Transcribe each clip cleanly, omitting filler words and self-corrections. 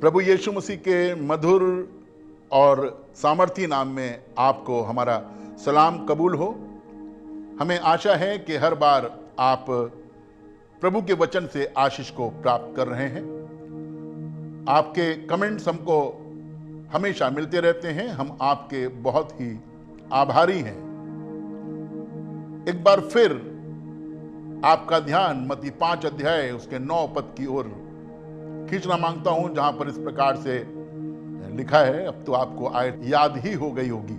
प्रभु यीशु मसीह के मधुर और सामर्थी नाम में आपको हमारा सलाम कबूल हो। हमें आशा है कि हर बार आप प्रभु के वचन से आशीष को प्राप्त कर रहे हैं। आपके कमेंट्स हमको हमेशा मिलते रहते हैं, हम आपके बहुत ही आभारी हैं। एक बार फिर आपका ध्यान मत्ती 5 अध्याय उसके 9 पद की ओर खींचना मांगता हूं, जहां पर इस प्रकार से लिखा है, अब तो आपको आयत याद ही हो गई होगी।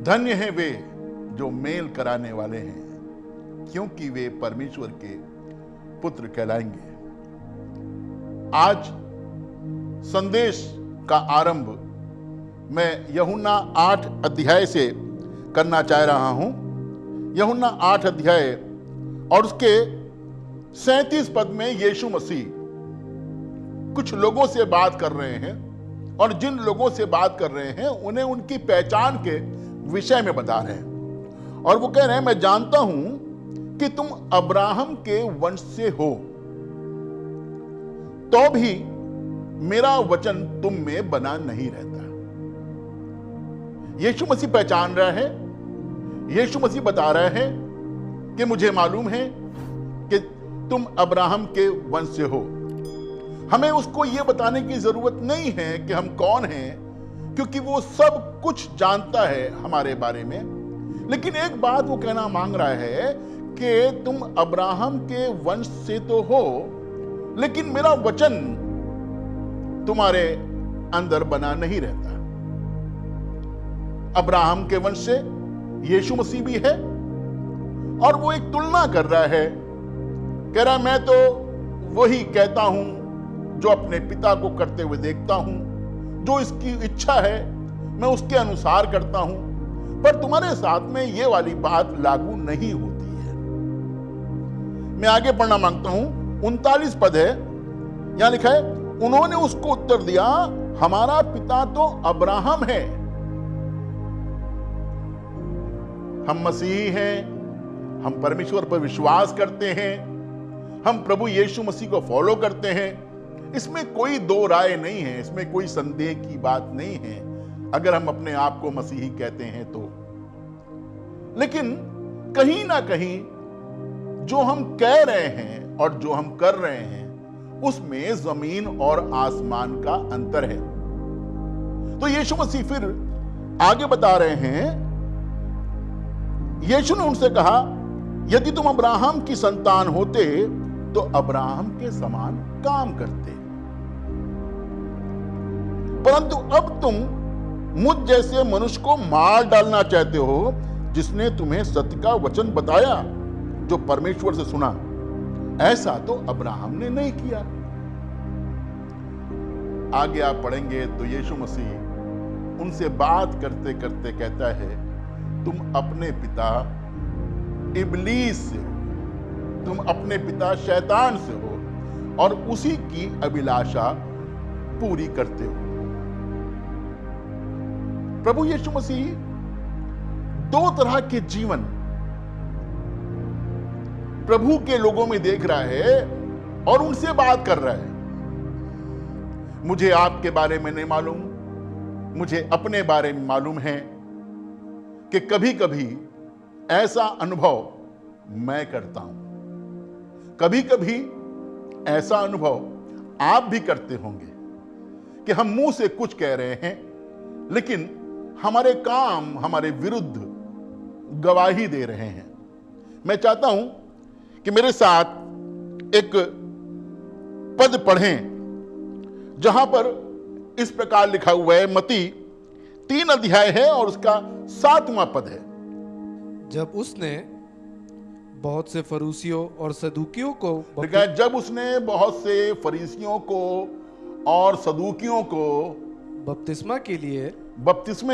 धन्य हैं वे जो मेल कराने वाले हैं, क्योंकि वे परमेश्वर के पुत्र कहलाएंगे। आज संदेश का आरंभ मैं यूहन्ना 8 अध्याय से करना चाह रहा हूं। यूहन्ना 8 अध्याय और उसके 37 पद में यीशु मसीह कुछ लोगों से बात कर रहे हैं, और जिन लोगों से बात कर रहे हैं उन्हें उनकी पहचान के विषय में बता रहे हैं। और वो कह रहे हैं, मैं जानता हूं कि तुम अब्राहम के वंश से हो, तो भी मेरा वचन तुम में बना नहीं रहता। यीशु मसीह पहचान रहा है, यीशु मसीह बता रहा है कि मुझे मालूम है कि तुम अब्राहम के वंश से हो। हमें उसको यह बताने की जरूरत नहीं है कि हम कौन हैं, क्योंकि वो सब कुछ जानता है हमारे बारे में। लेकिन एक बात वो कहना मांग रहा है कि तुम अब्राहम के वंश से तो हो, लेकिन मेरा वचन तुम्हारे अंदर बना नहीं रहता। अब्राहम के वंश से यीशु मसीह भी है, और वो एक तुलना कर रहा है। कह रहा है, मैं तो वही कहता हूं जो अपने पिता को करते हुए देखता हूं, जो इसकी इच्छा है मैं उसके अनुसार करता हूं, पर तुम्हारे साथ में ये वाली बात लागू नहीं होती है। मैं आगे पढ़ना मांगता हूं। 39 पद है, यहां लिखा है, उन्होंने उसको उत्तर दिया, हमारा पिता तो अब्राहम है। हम मसीही हैं, हम परमेश्वर पर विश्वास करते हैं, हम प्रभु यीशु मसीह को फॉलो करते हैं। इसमें कोई दो राय नहीं है, इसमें कोई संदेह की बात नहीं है अगर हम अपने आप को मसीही कहते हैं तो। लेकिन कहीं ना कहीं जो हम कह रहे हैं और जो हम कर रहे हैं उसमें जमीन और आसमान का अंतर है। तो यीशु मसीह फिर आगे बता रहे हैं। यीशु ने उनसे कहा, यदि तुम अब्राहम की संतान होते तो अब्राहम के समान काम करते, परंतु अब तुम मुझ जैसे मनुष्य को मार डालना चाहते हो, जिसने तुम्हें सत्य का वचन बताया जो परमेश्वर से सुना। ऐसा तो अब्राहम ने नहीं किया। आगे आप पढ़ेंगे तो यीशु मसीह उनसे बात करते करते कहता है, तुम अपने पिता इब्लीस से हो, तुम अपने पिता शैतान से हो, और उसी की अभिलाषा पूरी करते हो। प्रभु यीशु मसीह दो तरह के जीवन प्रभु के लोगों में देख रहा है और उनसे बात कर रहा है। मुझे आपके बारे में नहीं मालूम, मुझे अपने बारे में मालूम है कि कभी कभी ऐसा अनुभव मैं करता हूं, कभी कभी ऐसा अनुभव आप भी करते होंगे कि हम मुंह से कुछ कह रहे हैं, लेकिन हमारे काम हमारे विरुद्ध गवाही दे रहे हैं। मैं चाहता हूं कि मेरे साथ एक पद पढ़ें जहां पर इस प्रकार लिखा हुआ है। मत्ती 3 अध्याय है और उसका 7वां पद है। जब उसने बहुत से फरीसियों और सदूकियों को लिखा है, जब उसने बहुत से फरीसियों को और सदूकियों को बपतिस्मा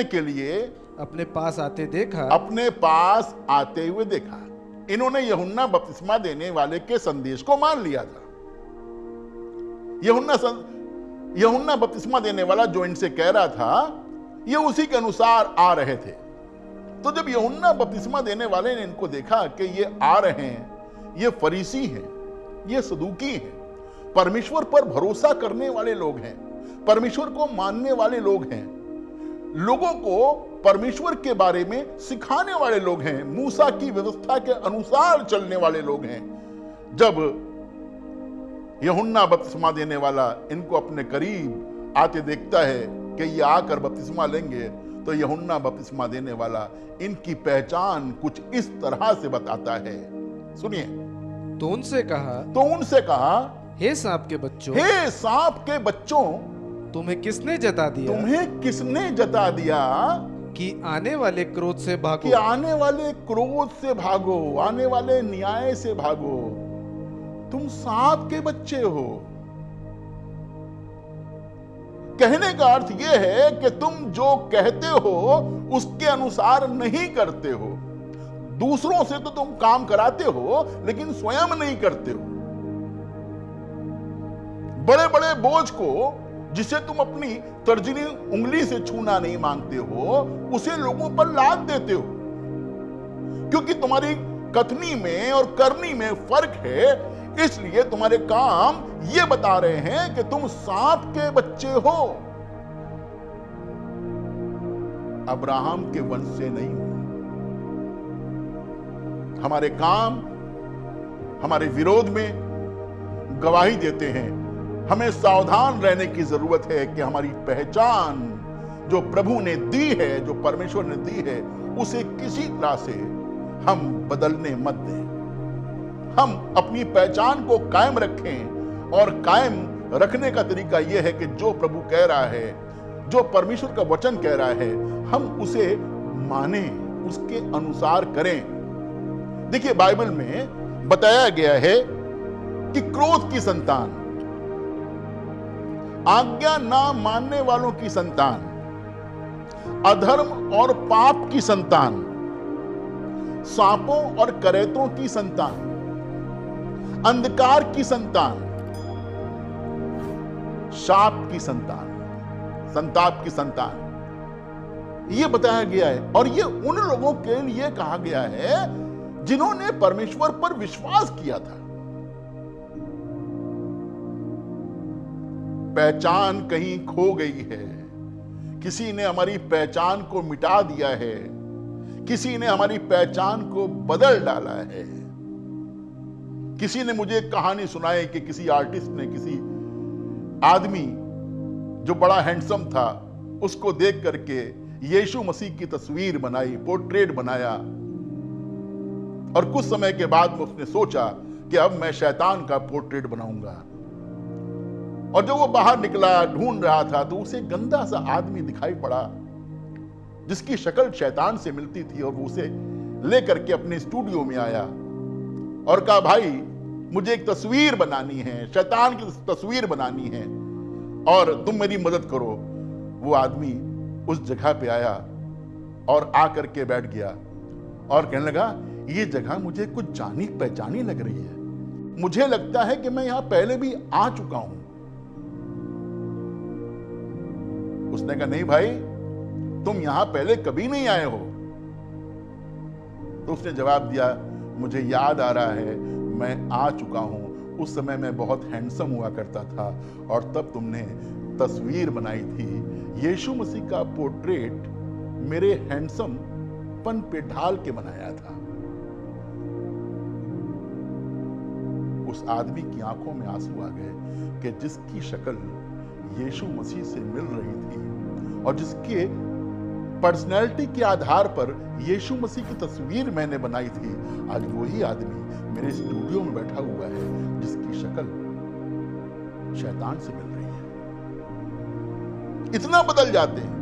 के लिए अपने पास आते हुए देखा। इन्होंने यूहन्ना बपतिस्मा देने वाले के संदेश को मान लिया था। यूहन्ना बपतिस्मा देने वाला जो इनसे कह रहा था, ये उसी के अनुसार आ रहे थे। तो जब यूहन्ना बपतिस्मा देने वाले ने इनको देखा कि ये आ रहे हैं, ये फरीसी हैं, ये सदूकी हैं, परमेश्वर पर भरोसा करने वाले लोग हैं, परमेश्वर को मानने वाले लोग हैं, लोगों को परमेश्वर के बारे में सिखाने वाले लोग हैं, मूसा की व्यवस्था के अनुसार चलने वाले लोग हैं। जब यूहन्ना बपतिस्मा देने वाला इनको अपने करीब आते देखता है कि ये आकर बपतिस्मा लेंगे, तो यूहन्ना बपतिस्मा देने वाला इनकी पहचान कुछ इस तरह से बताता है। सुनिए। तो उनसे कहा, हे सांप के बच्चों, हे सांप के बच्चों, तुम्हें किसने जता दिया कि आने वाले क्रोध से भागो, आने वाले न्याय से भागो। तुम सांप के बच्चे हो। कहने का अर्थ यह है कि तुम जो कहते हो उसके अनुसार नहीं करते हो। दूसरों से तो तुम काम कराते हो, लेकिन स्वयं नहीं करते हो। बड़े बड़े बोझ को, जिसे तुम अपनी तर्जनी उंगली से छूना नहीं मांगते हो, उसे लोगों पर लाद देते हो, क्योंकि तुम्हारी कथनी में और करनी में फर्क है। इसलिए तुम्हारे काम ये बता रहे हैं कि तुम सांप के बच्चे हो, अब्राहम के वंश से नहीं हो। हमारे काम हमारे विरोध में गवाही देते हैं। हमें सावधान रहने की जरूरत है कि हमारी पहचान जो प्रभु ने दी है, जो परमेश्वर ने दी है, उसे किसी तरह से हम बदलने मत दें। हम अपनी पहचान को कायम रखें, और कायम रखने का तरीका यह है कि जो प्रभु कह रहा है, जो परमेश्वर का वचन कह रहा है, हम उसे माने, उसके अनुसार करें। देखिए, बाइबल में बताया गया है कि क्रोध की संतान, आज्ञा ना मानने वालों की संतान, अधर्म और पाप की संतान, सांपों और करेतों की संतान, अंधकार की संतान, शाप की संतान, संताप की संतान, यह बताया गया है। और यह उन लोगों के लिए कहा गया है जिन्होंने परमेश्वर पर विश्वास किया था। पहचान कहीं खो गई है, किसी ने हमारी पहचान को मिटा दिया है, किसी ने हमारी पहचान को बदल डाला है। किसी ने मुझे एक कहानी सुनाई कि किसी आर्टिस्ट ने किसी आदमी जो बड़ा हैंडसम था, उसको देख करके यीशु मसीह की तस्वीर बनाई, पोर्ट्रेट बनाया, और कुछ समय के बाद में उसने सोचा कि अब मैं शैतान का पोर्ट्रेट बनाऊंगा। और जब वो बाहर निकला, ढूंढ रहा था, तो उसे गंदा सा आदमी दिखाई पड़ा जिसकी शक्ल शैतान से मिलती थी, और वो उसे लेकर के अपने स्टूडियो में आया और कहा, भाई मुझे एक तस्वीर बनानी है, शैतान की तस्वीर बनानी है, और तुम मेरी मदद करो। वो आदमी उस जगह पे आया और आकर के बैठ गया और कहने लगा, ये जगह मुझे कुछ जानी पहचानी लग रही है, मुझे लगता है कि मैं यहां पहले भी आ चुका हूं। उसने कहा, नहीं भाई, तुम यहां पहले कभी नहीं आए हो। तो उसने जवाब दिया, मुझे याद आ रहा है, मैं आ चुका हूं। उस समय मैं बहुत हैंडसम हुआ करता था, और तब तुमने तस्वीर बनाई थी, यीशु मसीह का पोर्ट्रेट मेरे हैंडसम पन पे ढाल के बनाया था। उस आदमी की आंखों में आंसू आ गए कि जिसकी शक्ल यीशु मसीह से मिल रही थी और जिसके पर्सनैलिटी के आधार पर यीशु मसीह की तस्वीर मैंने बनाई थी, आज वही आदमी मेरे स्टूडियो में बैठा हुआ है जिसकी शक्ल शैतान से मिल रही है। इतना बदल जाते हैं,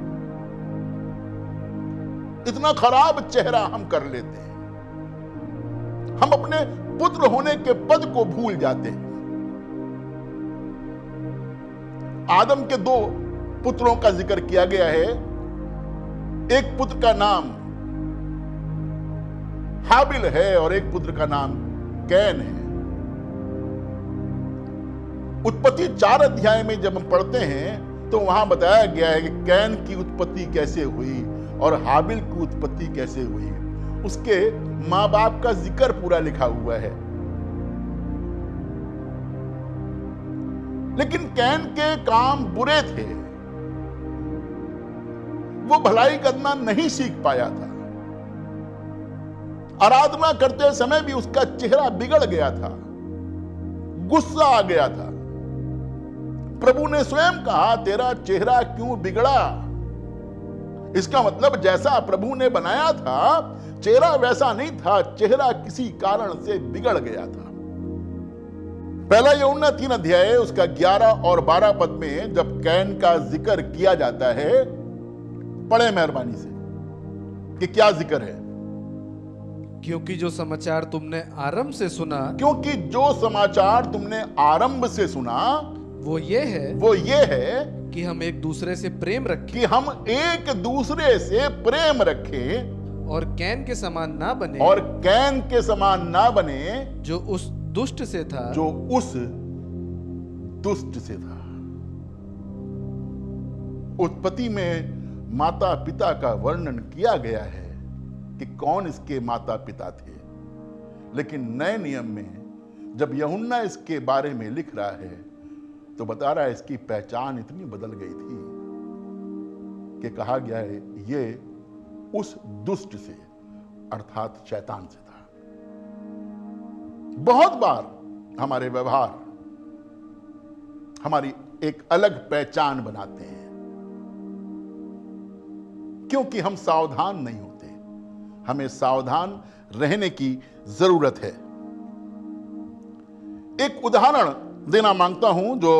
इतना खराब चेहरा हम कर लेते हैं, हम अपने पुत्र होने के पद को भूल जाते हैं। आदम के 2 पुत्रों का जिक्र किया गया है। एक पुत्र का नाम हाबिल है और एक पुत्र का नाम कैन है। उत्पत्ति 4 अध्याय में जब हम पढ़ते हैं तो वहां बताया गया है कि कैन की उत्पत्ति कैसे हुई और हाबिल की उत्पत्ति कैसे हुई। उसके मां बाप का जिक्र पूरा लिखा हुआ है। लेकिन कैन के काम बुरे थे, वो भलाई करना नहीं सीख पाया था। आराधना करते समय भी उसका चेहरा बिगड़ गया था, गुस्सा आ गया था। प्रभु ने स्वयं कहा, तेरा चेहरा क्यों बिगड़ा? इसका मतलब जैसा प्रभु ने बनाया था चेहरा वैसा नहीं था, चेहरा किसी कारण से बिगड़ गया था। पहला यूहन्ना 3 अध्याय उसका 11 और 12 पद में जब कैन का जिक्र किया जाता है, पढ़े मेहरबानी से कि क्या जिक्र है। क्योंकि जो समाचार तुमने आरंभ से सुना, क्योंकि जो समाचार तुमने आरंभ से सुना वो ये है कि हम एक दूसरे से प्रेम रखें, कि हम एक दूसरे से प्रेम रखें और कैन के समान ना बने, और कैन के समान ना बने जो उस दुष्ट से था, जो उस दुष्ट से था। उत्पत्ति में माता पिता का वर्णन किया गया है कि कौन इसके माता पिता थे, लेकिन नए नियम में जब यूहन्ना इसके बारे में लिख रहा है तो बता रहा है इसकी पहचान इतनी बदल गई थी कि कहा गया है ये उस दुष्ट से अर्थात शैतान से था। बहुत बार हमारे व्यवहार हमारी एक अलग पहचान बनाते हैं क्योंकि हम सावधान नहीं होते। हमें सावधान रहने की जरूरत है। एक उदाहरण देना मांगता हूं जो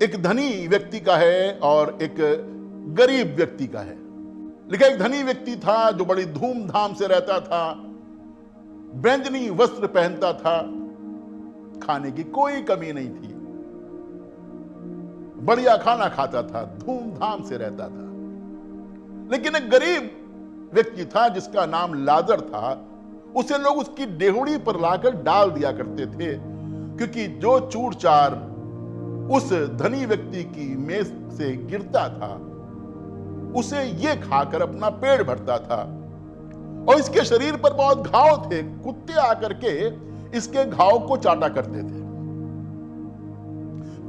एक धनी व्यक्ति का है और एक गरीब व्यक्ति का है। लिखा एक धनी व्यक्ति था जो बड़ी धूमधाम से रहता था, व्यंजनी वस्त्र पहनता था, खाने की कोई कमी नहीं थी, बढ़िया खाना खाता था, धूमधाम से रहता था। लेकिन एक गरीब व्यक्ति था जिसका नाम लाजर था। उसे लोग उसकी डेहड़ी पर लाकर डाल दिया करते थे, क्योंकि जो चूर चार उस धनी व्यक्ति की मेज से गिरता था उसे ये खाकर अपना पेट भरता था। और इसके शरीर पर बहुत घाव थे, कुत्ते आकर के इसके घाव को चाटा करते थे।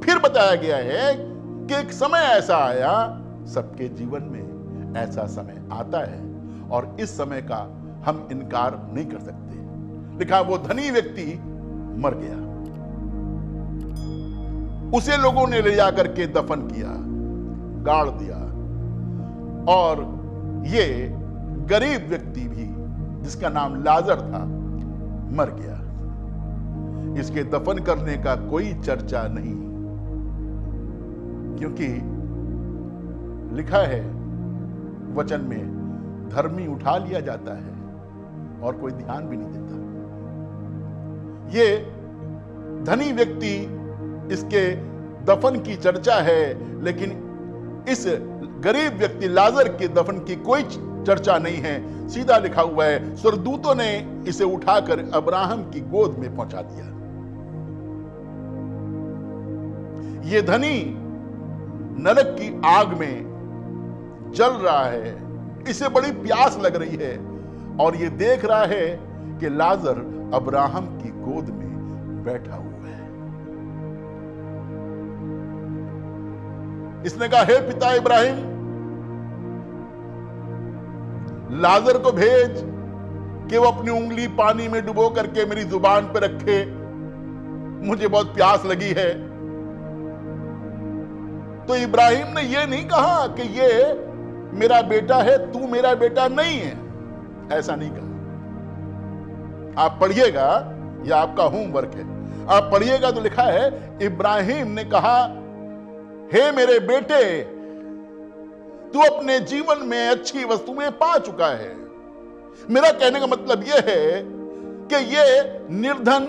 फिर बताया गया है कि एक समय ऐसा आया, सबके जीवन में ऐसा समय आता है और इस समय का हम इनकार नहीं कर सकते। लिखा वो धनी व्यक्ति मर गया, उसे लोगों ने ले जाकर के दफन किया, गाड़ दिया, और ये गरीब व्यक्ति भी जिसका नाम लाजर था मर गया। इसके दफन करने का कोई चर्चा नहीं, क्योंकि लिखा है वचन में धर्मी उठा लिया जाता है और कोई ध्यान भी नहीं देता। ये धनी व्यक्ति, इसके दफन की चर्चा है, लेकिन इस गरीब व्यक्ति लाजर के दफन की कोई चर्चा नहीं है। सीधा लिखा हुआ है स्वर्गदूतों ने इसे उठाकर अब्राहम की गोद में पहुंचा दिया। ये धनी नरक की आग में जल रहा है, इसे बड़ी प्यास लग रही है और ये देख रहा है कि लाजर अब्राहम की गोद में बैठा हुआ है। इसने कहा, हे पिता इब्राहिम, लाजर को भेज कि वो अपनी उंगली पानी में डुबो करके मेरी जुबान पर रखे, मुझे बहुत प्यास लगी है। तो इब्राहिम ने यह नहीं कहा कि ये मेरा बेटा है, तू मेरा बेटा नहीं है, ऐसा नहीं कहा। आप पढ़िएगा, यह आपका होमवर्क है, आप पढ़िएगा तो लिखा है इब्राहिम ने कहा, हे मेरे बेटे, तू अपने जीवन में अच्छी वस्तुएं पा चुका है। मेरा कहने का मतलब यह है कि यह निर्धन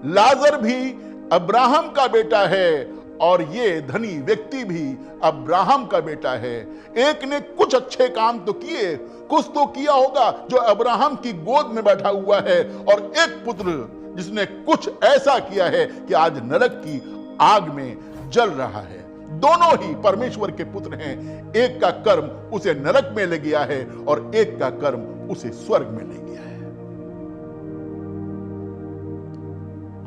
लाजर भी अब्राहम का बेटा है और ये धनी व्यक्ति भी अब्राहम का बेटा है। एक ने कुछ अच्छे काम तो किए, कुछ तो किया होगा जो अब्राहम की गोद में बैठा हुआ है, और एक पुत्र जिसने कुछ ऐसा किया है कि आज नरक की आग में जल रहा है। दोनों ही परमेश्वर के पुत्र हैं। एक का कर्म उसे नरक में ले गया है और एक का कर्म उसे स्वर्ग में ले गया है।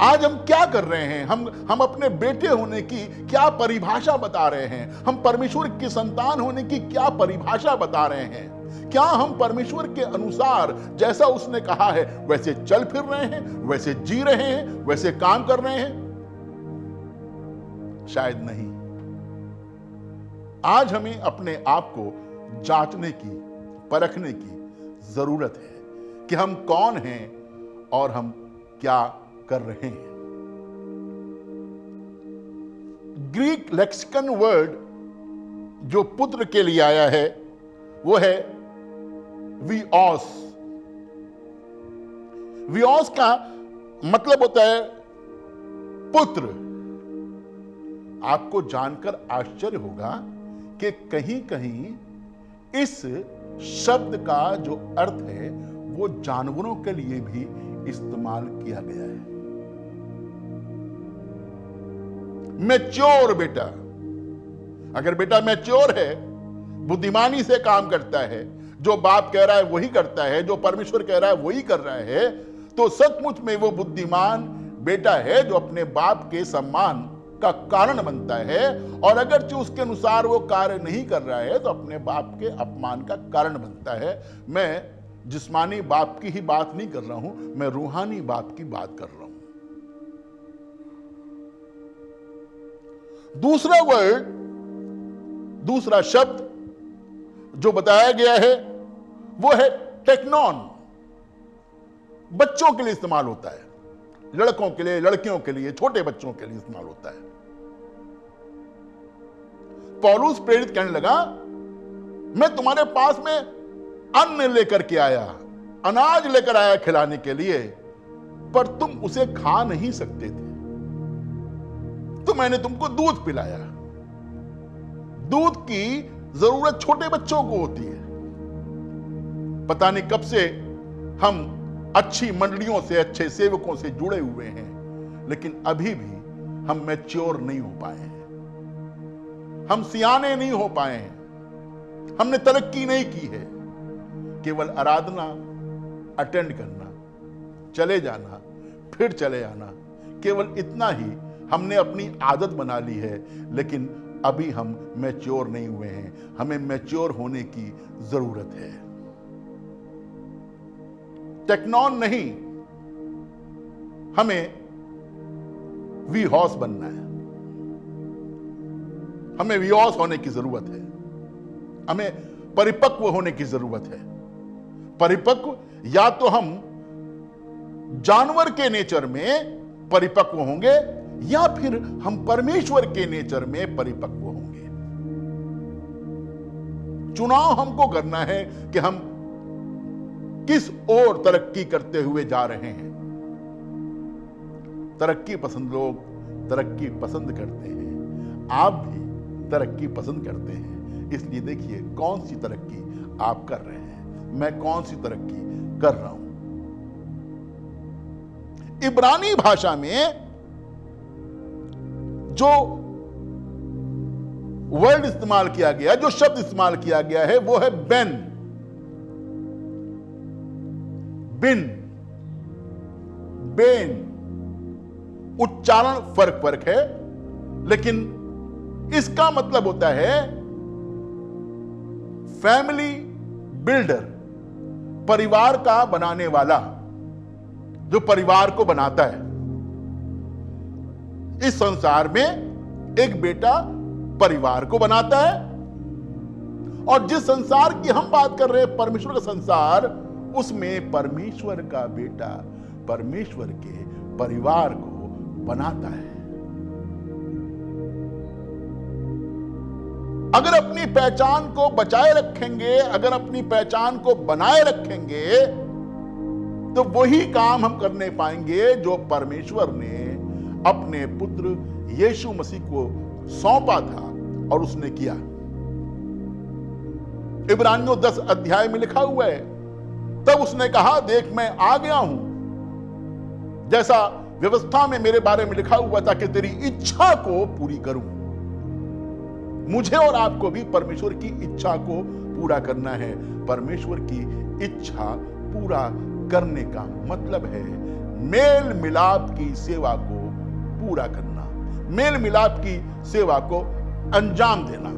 आज हम क्या कर रहे हैं? हम अपने बेटे होने की क्या परिभाषा बता रहे हैं? हम परमेश्वर की संतान होने की क्या परिभाषा बता रहे हैं? क्या हम परमेश्वर के अनुसार जैसा उसने कहा है वैसे चल फिर रहे हैं, वैसे जी रहे हैं, वैसे काम कर रहे हैं? शायद नहीं। आज हमें अपने आप को जांचने की, परखने की जरूरत है कि हम कौन हैं और हम क्या कर रहे हैं। ग्रीक लेक्सिकन वर्ड जो पुत्र के लिए आया है वो है विओस। विओस का मतलब होता है पुत्र। आपको जानकर आश्चर्य होगा कि कहीं कहीं इस शब्द का जो अर्थ है वो जानवरों के लिए भी इस्तेमाल किया गया है। मैच्योर बेटा, अगर बेटा मैच्योर है, बुद्धिमानी से काम करता है, जो बाप कह रहा है वही करता है, जो परमेश्वर कह रहा है वही कर रहा है, तो सचमुच में वो बुद्धिमान बेटा है जो अपने बाप के सम्मान का कारण बनता है। और अगर जो उसके अनुसार वो कार्य नहीं कर रहा है तो अपने बाप के अपमान का कारण बनता है। मैं जिस्मानी बाप की ही बात नहीं कर रहा हूं, मैं रूहानी बाप की बात कर रहा हूं। दूसरा वर्ड, दूसरा शब्द जो बताया गया है वो है टेक्नॉन। बच्चों के लिए इस्तेमाल होता है, लड़कों के लिए, लड़कियों के लिए, छोटे बच्चों के लिए इस्तेमाल होता है। पौलुस प्रेरित कहने लगा, मैं तुम्हारे पास में अन्न लेकर के आया, अनाज लेकर आया खिलाने के लिए, पर तुम उसे खा नहीं सकते थे, तो मैंने तुमको दूध पिलाया। दूध की जरूरत छोटे बच्चों को होती है। पता नहीं कब से हम अच्छी मंडलियों से, अच्छे सेवकों से जुड़े हुए हैं, लेकिन अभी भी हम मैच्योर नहीं हो पाए हैं, हम सियाने नहीं हो पाए हैं, हमने तरक्की नहीं की है। केवल आराधना अटेंड करना, चले जाना, फिर चले आना, केवल इतना ही हमने अपनी आदत बना ली है, लेकिन अभी हम मैच्योर नहीं हुए हैं। हमें मैच्योर होने की जरूरत है। टेक्नॉन नहीं, हमें वीहॉस बनना है। हमें वीहॉस होने की जरूरत है। हमें परिपक्व होने की जरूरत है। परिपक्व, या तो हम जानवर के नेचर में परिपक्व होंगे या फिर हम परमेश्वर के नेचर में परिपक्व होंगे। चुनाव हमको करना है कि हम किस ओर तरक्की करते हुए जा रहे हैं। तरक्की पसंद लोग तरक्की पसंद करते हैं, आप भी तरक्की पसंद करते हैं। इसलिए देखिए कौन सी तरक्की आप कर रहे हैं, मैं कौन सी तरक्की कर रहा हूं। इब्रानी भाषा में जो वर्ड इस्तेमाल किया गया, जो शब्द इस्तेमाल किया गया है वो है बेन, बिन, बेन। उच्चारण फर्क है, लेकिन इसका मतलब होता है फैमिली बिल्डर, परिवार का बनाने वाला, जो परिवार को बनाता है। इस संसार में एक बेटा परिवार को बनाता है, और जिस संसार की हम बात कर रहे हैं, परमेश्वर का संसार, उसमें परमेश्वर का बेटा परमेश्वर के परिवार को बनाता है। अगर अपनी पहचान को बचाए रखेंगे, अगर अपनी पहचान को बनाए रखेंगे, तो वही काम हम करने पाएंगे जो परमेश्वर ने अपने पुत्र यीशु मसीह को सौंपा था और उसने किया। इब्रानियों 10 अध्याय में लिखा हुआ है, तब उसने कहा, देख मैं आ गया हूं, जैसा व्यवस्था में मेरे बारे में लिखा हुआ था कि तेरी इच्छा को पूरी करूं। मुझे और आपको भी परमेश्वर की इच्छा को पूरा करना है। परमेश्वर की इच्छा पूरा करने का मतलब है मेल मिलाप की सेवा को पूरा करना, मेल मिलाप की सेवा को अंजाम देना।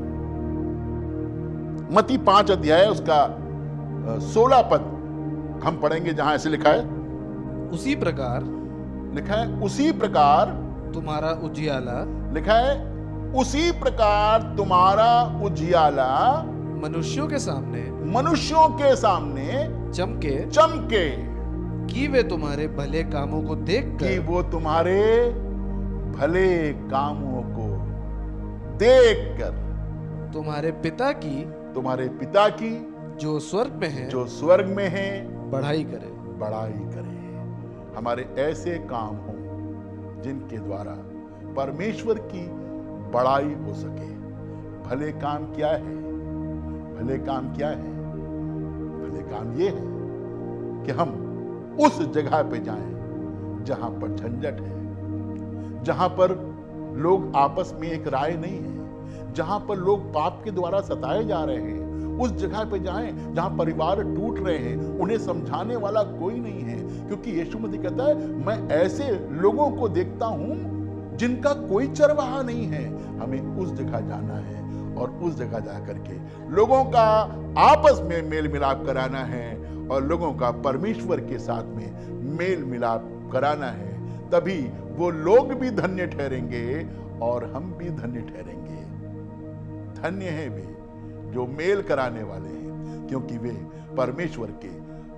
मत्ती 5 अध्याय उसका 16 पद हम पढ़ेंगे, जहां ऐसे लिखा है, उसी प्रकार लिखा है उसी प्रकार तुम्हारा उजियाला लिखा है उसी प्रकार तुम्हारा उजियाला मनुष्यों के सामने चमके चमके, कि वे तुम्हारे भले कामों को कि देखकर वो तुम्हारे भले कामों को देखकर तुम्हारे पिता की जो स्वर्ग में है बढ़ाई करे। हमारे ऐसे काम हो जिनके द्वारा परमेश्वर की बड़ाई हो सके। भले काम क्या है? भले काम ये है कि हम उस जगह पे जाएं जहां पर झंझट है, जहां पर लोग आपस में एक राय नहीं है, जहां पर लोग पाप के द्वारा सताए जा रहे हैं। उस जगह पे जाएं जहां परिवार टूट रहे हैं, उन्हें समझाने वाला कोई नहीं है, क्योंकि यीशु मसीह कहता है, मैं ऐसे लोगों को देखता हूं जिनका कोई चरवाहा नहीं है। हमें उस जगह जाना है और उस जगह जाकर के लोगों का आपस में मेल मिलाप कराना है और लोगों का परमेश्वर के साथ में मेल मिलाप कराना है। तभी वो लोग भी धन्य ठहरेंगे और हम भी धन्य ठहरेंगे। धन्य है वे जो मेल कराने वाले हैं, क्योंकि वे परमेश्वर के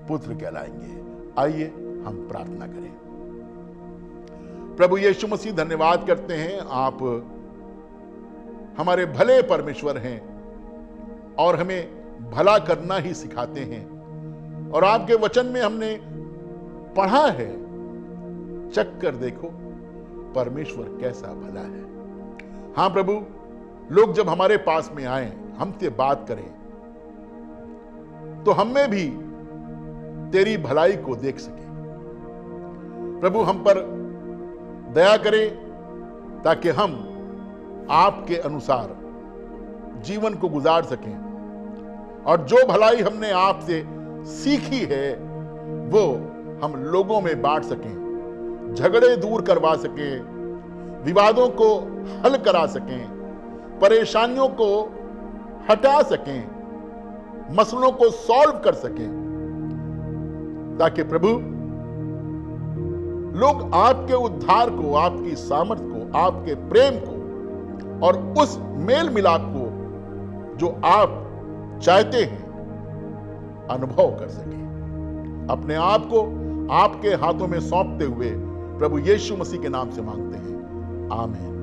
पुत्र कहलाएंगे। आइए हम प्रार्थना करें। प्रभु यीशु मसीह, धन्यवाद करते हैं, आप हमारे भले परमेश्वर हैं और हमें भला करना ही सिखाते हैं। और आपके वचन में हमने पढ़ा है, चक्कर देखो परमेश्वर कैसा भला है। हां प्रभु, लोग जब हमारे पास में आए, हमसे बात करें, तो हमें भी तेरी भलाई को देख सके। प्रभु, हम पर दया करें ताकि हम आपके अनुसार जीवन को गुजार सकें और जो भलाई हमने आपसे सीखी है वो हम लोगों में बांट सकें, झगड़े दूर करवा सकें, विवादों को हल करा सकें, परेशानियों को हटा सकें, मसलों को सॉल्व कर सकें, ताकि प्रभु लोग आपके उद्धार को, आपकी सामर्थ को, आपके प्रेम को और उस मेल मिलाप को जो आप चाहते हैं अनुभव कर सके। अपने आप को आपके हाथों में सौंपते हुए प्रभु यीशु मसीह के नाम से मांगते हैं, आमीन।